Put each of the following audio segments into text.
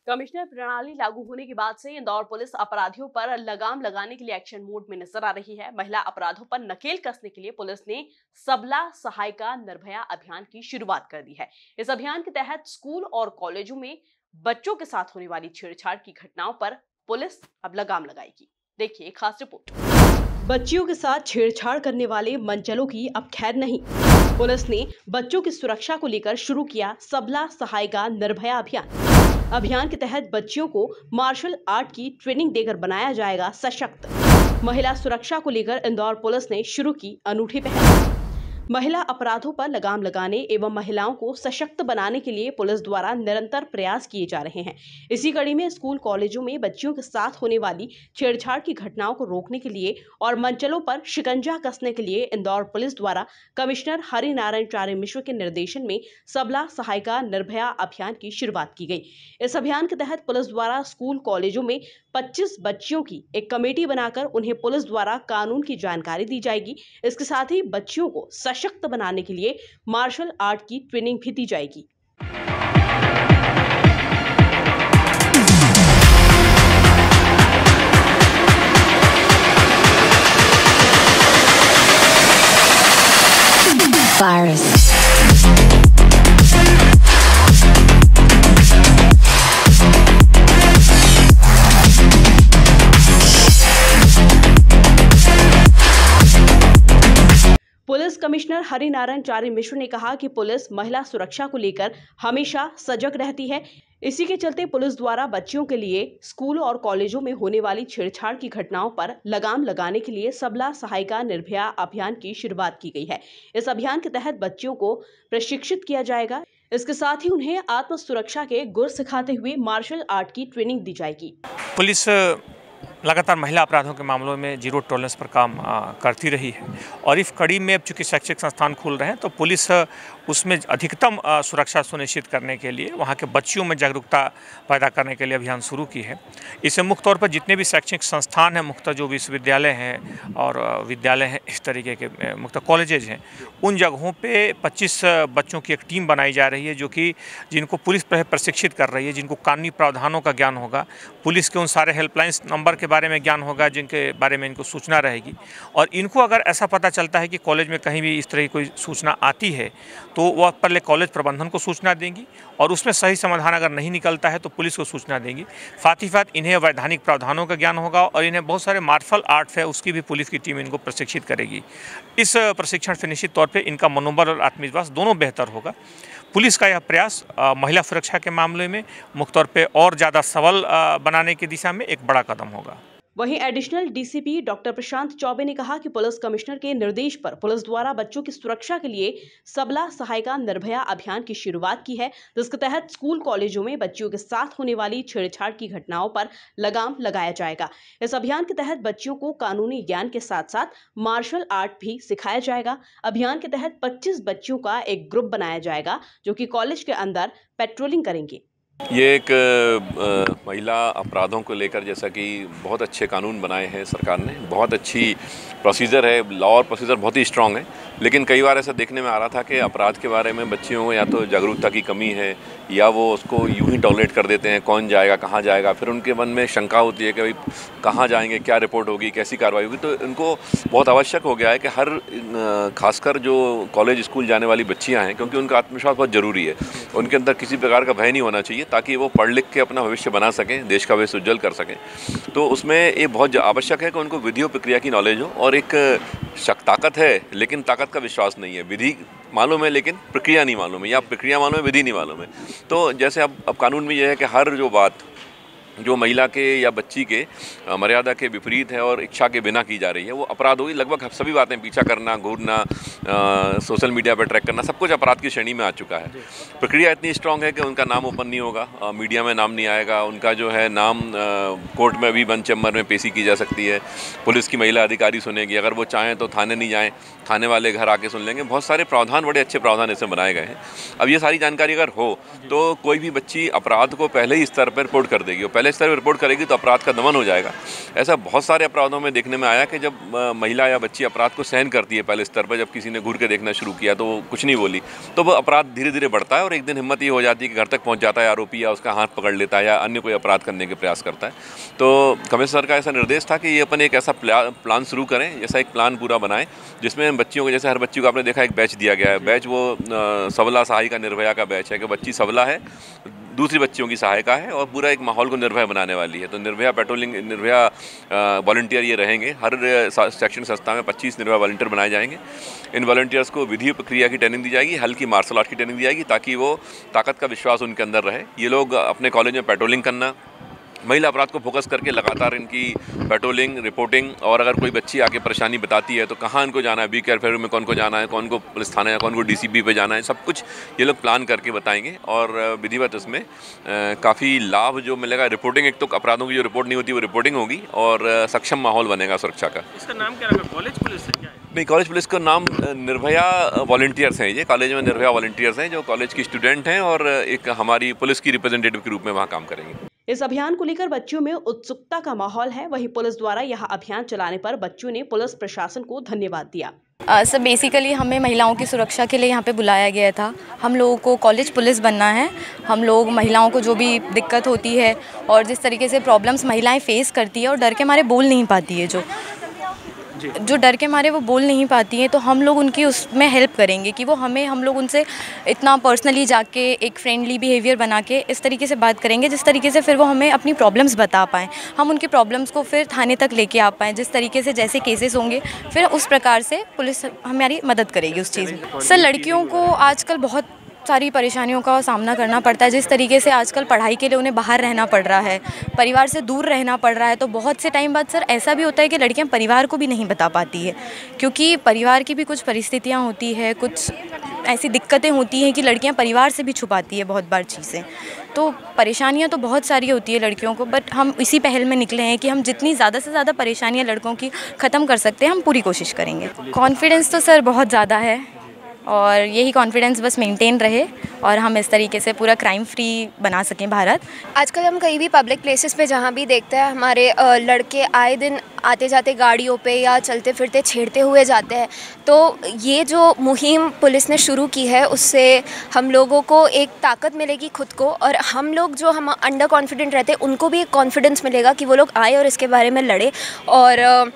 Commissioner प्रणाली लागू होने के बाद से इंदौर पुलिस अपराधियों पर लगाम लगाने के लिए एक्शन मोड में नजर आ रही है। महिला अपराधों पर नकेल कसने के लिए पुलिस ने सबला सहायिका निर्भया अभियान की शुरुआत कर दी है। इस अभियान के तहत स्कूल और कॉलेजों में बच्चों के साथ होने वाली छेड़छाड़ की घटनाओं पर पुलिस अब लगाम लगाएगी। देखिए खास रिपोर्ट। बच्चियों के साथ छेड़छाड़ करने वाले मंचलों की अब खैर नहीं। पुलिस ने बच्चों की सुरक्षा को लेकर शुरू किया सबला सहायिका निर्भया अभियान के तहत बच्चियों को मार्शल आर्ट की ट्रेनिंग देकर बनाया जाएगा सशक्त। महिला सुरक्षा को लेकर इंदौर पुलिस ने शुरू की अनूठी पहल। महिला अपराधों पर लगाम लगाने एवं महिलाओं को सशक्त बनाने के लिए पुलिस द्वारा निरंतर प्रयास किए जा रहे हैं। इसी कड़ी में स्कूल कॉलेजों में बच्चियों के साथ होने वाली छेड़छाड़ की घटनाओं को रोकने के लिए और मंचलों पर शिकंजा कसने के लिए इंदौर पुलिस द्वारा कमिश्नर हरिनारायण चारे मिश्र के निर्देशन में सबला सहायिका निर्भया अभियान की शुरुआत की गई। इस अभियान के तहत पुलिस द्वारा स्कूल कॉलेजों में 25 बच्चियों की एक कमेटी बनाकर उन्हें पुलिस द्वारा कानून की जानकारी दी जाएगी। इसके साथ ही बच्चियों को सशक्त बनाने के लिए मार्शल आर्ट की ट्रेनिंग भी दी जाएगी। पुलिस कमिश्नर हरिनारायण चारे मिश्र ने कहा कि पुलिस महिला सुरक्षा को लेकर हमेशा सजग रहती है। इसी के चलते पुलिस द्वारा बच्चियों के लिए स्कूल और कॉलेजों में होने वाली छेड़छाड़ की घटनाओं पर लगाम लगाने के लिए सबला सहायिका निर्भया अभियान की शुरुआत की गई है। इस अभियान के तहत बच्चियों को प्रशिक्षित किया जाएगा। इसके साथ ही उन्हें आत्म सुरक्षा के गुर सिखाते हुए मार्शल आर्ट की ट्रेनिंग दी जाएगी। पुलिस लगातार महिला अपराधों के मामलों में जीरो टॉलरेंस पर काम करती रही है और इस कड़ी में अब चूँकि शैक्षिक संस्थान खुल रहे हैं तो पुलिस उसमें अधिकतम सुरक्षा सुनिश्चित करने के लिए वहाँ के बच्चियों में जागरूकता पैदा करने के लिए अभियान शुरू की है। इसे मुख्य तौर पर जितने भी शैक्षणिक संस्थान हैं, मुख्य जो विश्वविद्यालय हैं और विद्यालय हैं, इस तरीके के मुख्य कॉलेजेज हैं, उन जगहों पे 25 बच्चों की एक टीम बनाई जा रही है जो कि जिनको पुलिस प्रशिक्षित कर रही है, जिनको कानूनी प्रावधानों का ज्ञान होगा, पुलिस के उन सारे हेल्पलाइंस नंबर के बारे में ज्ञान होगा जिनके बारे में इनको सूचना रहेगी। और इनको अगर ऐसा पता चलता है कि कॉलेज में कहीं भी इस तरह की कोई सूचना आती है तो वह पहले कॉलेज प्रबंधन को सूचना देंगी और उसमें सही समाधान अगर नहीं निकलता है तो पुलिस को सूचना देंगी। साथ ही साथ इन्हें वैधानिक प्रावधानों का ज्ञान होगा और इन्हें बहुत सारे मार्शल आर्ट्स है उसकी भी पुलिस की टीम इनको प्रशिक्षित करेगी। इस प्रशिक्षण से निश्चित तौर पर इनका मनोबल और आत्मविश्वास दोनों बेहतर होगा। पुलिस का यह प्रयास महिला सुरक्षा के मामले में मुख्य तौर पर और ज़्यादा सबल बनाने की दिशा में एक बड़ा कदम होगा। वहीं एडिशनल डीसीपी डॉक्टर प्रशांत चौबे ने कहा कि पुलिस कमिश्नर के निर्देश पर पुलिस द्वारा बच्चों की सुरक्षा के लिए सबला सहायिका निर्भया अभियान की शुरुआत की है, जिसके तहत स्कूल कॉलेजों में बच्चियों के साथ होने वाली छेड़छाड़ की घटनाओं पर लगाम लगाया जाएगा। इस अभियान के तहत बच्चियों को कानूनी ज्ञान के साथ साथ मार्शल आर्ट भी सिखाया जाएगा। अभियान के तहत 25 बच्चियों का एक ग्रुप बनाया जाएगा जो कि कॉलेज के अंदर पेट्रोलिंग करेंगे। ये एक महिला अपराधों को लेकर जैसा कि बहुत अच्छे कानून बनाए हैं सरकार ने, बहुत अच्छी प्रोसीजर है, लॉ और प्रोसीजर बहुत ही स्ट्रांग है। लेकिन कई बार ऐसा देखने में आ रहा था कि अपराध के बारे में बच्चियों को या तो जागरूकता की कमी है या वो उसको यूं ही टॉलरेट कर देते हैं, कौन जाएगा कहाँ जाएगा, फिर उनके मन में शंका होती है कि भाई कहाँ जाएंगे, क्या रिपोर्ट होगी, कैसी कार्रवाई होगी। तो इनको बहुत आवश्यक हो गया है कि हर खासकर जो कॉलेज स्कूल जाने वाली बच्चियाँ हैं, क्योंकि उनका आत्मविश्वास बहुत ज़रूरी है, उनके अंदर किसी प्रकार का भय नहीं होना चाहिए ताकि वो पढ़ लिख के अपना भविष्य बना सकें, देश का भविष्य उज्जवल कर सकें। तो उसमें ये बहुत आवश्यक है कि उनको विधि और प्रक्रिया की नॉलेज हो। और एक ताकत है लेकिन ताकत का विश्वास नहीं है। विधि मालूम है लेकिन प्रक्रिया नहीं मालूम है, या प्रक्रिया मालूम है विधि नहीं मालूम है। तो जैसे अब कानून में यह है कि हर जो बात जो महिला के या बच्ची के मर्यादा के विपरीत है और इच्छा के बिना की जा रही है वो अपराध होगी। लगभग सभी बातें, पीछा करना, घूरना, सोशल मीडिया पर ट्रैक करना, सब कुछ अपराध की श्रेणी में आ चुका है। प्रक्रिया इतनी स्ट्रांग है कि उनका नाम ओपन नहीं होगा, मीडिया में नाम नहीं आएगा, उनका जो है नाम कोर्ट में भी बंद चैम्बर में पेशी की जा सकती है, पुलिस की महिला अधिकारी सुनेगी, अगर वो चाहें तो थाने नहीं जाएँ, थाने वाले घर आके सुन लेंगे। बहुत सारे प्रावधान, बड़े अच्छे प्रावधान इसमें बनाए गए हैं। अब ये सारी जानकारी अगर हो तो कोई भी बच्ची अपराध को पहले ही स्तर पर रिपोर्ट कर देगी। पहले स्तर पर रिपोर्ट करेगी तो अपराध का दमन हो जाएगा। ऐसा बहुत सारे अपराधों में देखने में आया कि जब महिला या बच्ची अपराध को सहन करती है पहले स्तर पर, जब किसी ने घूर के देखना शुरू किया तो वो कुछ नहीं बोली, तो वो अपराध धीरे धीरे बढ़ता है और एक दिन हिम्मत ये हो जाती है कि घर तक पहुँच जाता है आरोपी, या उसका हाथ पकड़ लेता है या अन्य कोई अपराध करने के प्रयास करता है। तो कमिश्नर सर का ऐसा निर्देश था कि ये अपन एक ऐसा प्लान शुरू करें, जैसा एक प्लान पूरा बनाएं जिसमें बच्चियों को, जैसे हर बच्ची को आपने देखा एक बैच दिया गया है, बैच वो सबला सहायिका निर्भया का बैच है कि बच्ची सबला है, दूसरी बच्चियों की सहायिका है और पूरा एक माहौल को निर्भय बनाने वाली है। तो निर्भया पेट्रोलिंग, निर्भया वॉलंटियर ये रहेंगे। हर शैक्षणिक संस्था में 25 निर्भया वॉलंटियर बनाए जाएंगे। इन वॉलंटियर्स को विधि प्रक्रिया की ट्रेनिंग दी जाएगी, हल्की मार्शल आर्ट की ट्रेनिंग दी जाएगी, ताकि वो ताकत का विश्वास उनके अंदर रहे। ये लोग अपने कॉलेज में पेट्रोलिंग करना, महिला अपराध को फोकस करके लगातार इनकी पेट्रोलिंग, रिपोर्टिंग, और अगर कोई बच्ची आके परेशानी बताती है तो कहाँ इनको जाना है, बी केयर फेयर में कौन को जाना है, कौन को पुलिस थाना है, कौन को डीसीपी पे जाना है, सब कुछ ये लोग प्लान करके बताएंगे। और विधिवत इसमें काफ़ी लाभ जो मिलेगा। रिपोर्टिंग, एक तो अपराधों की जो रिपोर्ट नहीं होती वो रिपोर्टिंग होगी और सक्षम माहौल बनेगा सुरक्षा का। इसका नाम क्या रखा, कॉलेज पुलिस है क्या है? नहीं, कॉलेज पुलिस का नाम निर्भया वॉलंटियर्स हैं। ये कॉलेज में निर्भया वॉलंटियर्स हैं जो कॉलेज की स्टूडेंट हैं और एक हमारी पुलिस की रिप्रेजेंटेटिव के रूप में वहाँ काम करेंगे। इस अभियान को लेकर बच्चों में उत्सुकता का माहौल है। वहीं पुलिस द्वारा यह अभियान चलाने पर बच्चों ने पुलिस प्रशासन को धन्यवाद दिया। सर बेसिकली हमें महिलाओं की सुरक्षा के लिए यहाँ पे बुलाया गया था। हम लोगों को कॉलेज पुलिस बनना है। हम लोग महिलाओं को जो भी दिक्कत होती है और जिस तरीके से प्रॉब्लम्स महिलाएं फेस करती है और डर के मारे बोल नहीं पाती है, जो डर के मारे वो बोल नहीं पाती हैं, तो हम लोग उनकी उसमें हेल्प करेंगे कि वो हम लोग उनसे इतना पर्सनली जाके एक फ्रेंडली बिहेवियर बना के इस तरीके से बात करेंगे जिस तरीके से फिर वो हमें अपनी प्रॉब्लम्स बता पाएँ। हम उनकी प्रॉब्लम्स को फिर थाने तक लेके आ पाएँ। जिस तरीके से जैसे केसेस होंगे फिर उस प्रकार से पुलिस हमारी मदद करेगी उस चीज़ में। सर लड़कियों को आजकल बहुत सारी परेशानियों का सामना करना पड़ता है। जिस तरीके से आजकल पढ़ाई के लिए उन्हें बाहर रहना पड़ रहा है, परिवार से दूर रहना पड़ रहा है, तो बहुत से टाइम बाद सर ऐसा भी होता है कि लड़कियां परिवार को भी नहीं बता पाती है, क्योंकि परिवार की भी कुछ परिस्थितियां होती है, कुछ ऐसी दिक्कतें होती हैं कि लड़कियां परिवार से भी छुपाती है बहुत बार चीज़ें। तो परेशानियां तो बहुत सारी होती है लड़कियों को, बट हम इसी पहल में निकले हैं कि हम जितनी ज़्यादा से ज़्यादा परेशानियाँ लड़कों की ख़त्म कर सकते हैं, हम पूरी कोशिश करेंगे। कॉन्फिडेंस तो सर बहुत ज़्यादा है और यही कॉन्फिडेंस बस मेंटेन रहे और हम इस तरीके से पूरा क्राइम फ्री बना सकें भारत। आजकल हम कहीं भी पब्लिक प्लेसेस पे जहाँ भी देखते हैं हमारे लड़के आए दिन आते जाते गाड़ियों पे या चलते फिरते छेड़ते हुए जाते हैं। तो ये जो मुहिम पुलिस ने शुरू की है उससे हम लोगों को एक ताकत मिलेगी खुद को, और हम लोग जो हम अंडर कॉन्फिडेंट रहते हैं उनको भी एक कॉन्फिडेंस मिलेगा कि वो लोग आए और इसके बारे में लड़े। और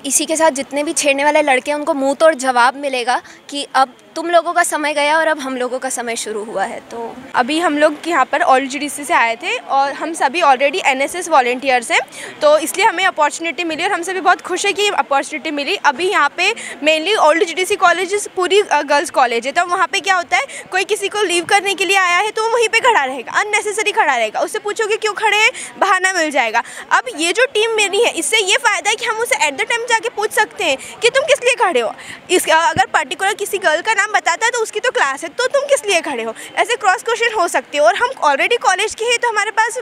इसी के साथ जितने भी छेड़ने वाले लड़के हैं उनको मुंह तोड़ जवाब मिलेगा कि अब तुम लोगों का समय गया और अब हम लोगों का समय शुरू हुआ है। तो अभी हम लोग यहाँ पर OLGDC से आए थे और हम सभी ऑलरेडी NSS वॉलंटियर्स हैं, तो इसलिए हमें अपॉर्चुनिटी मिली और हम सभी बहुत खुश है कि अपॉर्चुनिटी मिली। अभी यहाँ पे मेनली OLGDC कॉलेज पूरी गर्ल्स कॉलेज है, तो वहाँ पे क्या होता है, कोई किसी को लीव करने के लिए आया है तो वो वहीं पर खड़ा रहेगा, अननेसेसरी खड़ा रहेगा, उससे पूछोगे क्यों खड़े हैं, बहाना मिल जाएगा। अब ये जो टीम मेरी है इससे ये फ़ायदा है कि हम उसे एट द टाइम जाके पूछ सकते हैं कि तुम किस लिए खड़े हो। अगर पर्टिकुलर किसी गर्ल का नाम बताता है तो उसकी तो क्लास है, तो तुम किस लिए खड़े हो, ऐसे क्रॉस क्वेश्चन हो सकते हो। और हम ऑलरेडी कॉलेज के हैं तो हमारे पास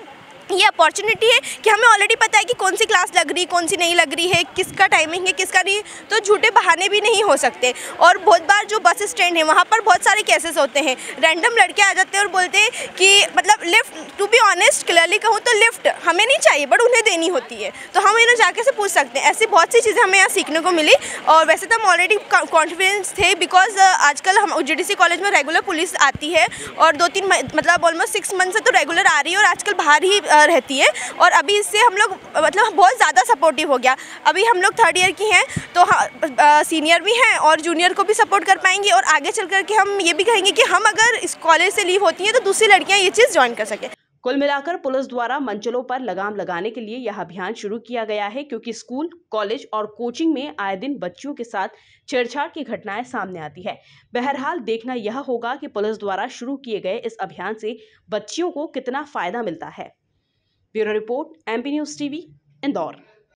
ये अपॉर्चुनिटी है कि हमें ऑलरेडी पता है कि कौन सी क्लास लग रही, कौन सी नहीं लग रही है, किसका टाइमिंग है, किसका नहीं, तो झूठे बहाने भी नहीं हो सकते। और बहुत बार जो बस स्टैंड है वहाँ पर बहुत सारे केसेस होते हैं, रैंडम लड़के आ जाते हैं और बोलते हैं कि मतलब lift, to be honest clearly कहूँ तो लिफ्ट हमें नहीं चाहिए बट उन्हें देनी होती है, तो हम इन्हें जाके से पूछ सकते हैं। ऐसी बहुत सी चीज़ें हमें यहाँ सीखने को मिली। और वैसे तो हम ऑलरेडी कॉन्फिडेंस थे बिकॉज आजकल हम OLGDC कॉलेज में रेगुलर पुलिस आती है और 2-3 मतलब ऑलमोस्ट 6 मंथ से तो रेगुलर आ रही है और आजकल बाहर ही रहती है। और अभी इससे हम लोग मतलब बहुत ज़्यादा सपोर्टिव हो गया। अभी हम लोग 3rd ईयर की हैं तो सीनियर भी हैं और जूनियर को भी सपोर्ट कर पाएंगे, और आगे चल कर के हम ये भी कहेंगे कि हम अगर इस कॉलेज से लीव होती हैं तो दूसरी लड़कियां ये चीज़ ज्वाइन कर सकें। कुल मिलाकर पुलिस द्वारा मंचलों पर लगाम लगाने के लिए यह अभियान शुरू किया गया है, क्योंकि स्कूल, कॉलेज और कोचिंग में आए दिन बच्चियों के साथ छेड़छाड़ की घटनाएं सामने आती है। बहरहाल देखना यह होगा कि पुलिस द्वारा शुरू किए गए इस अभियान से बच्चियों को कितना फायदा मिलता है। Bureau report, MP news TV, Indore.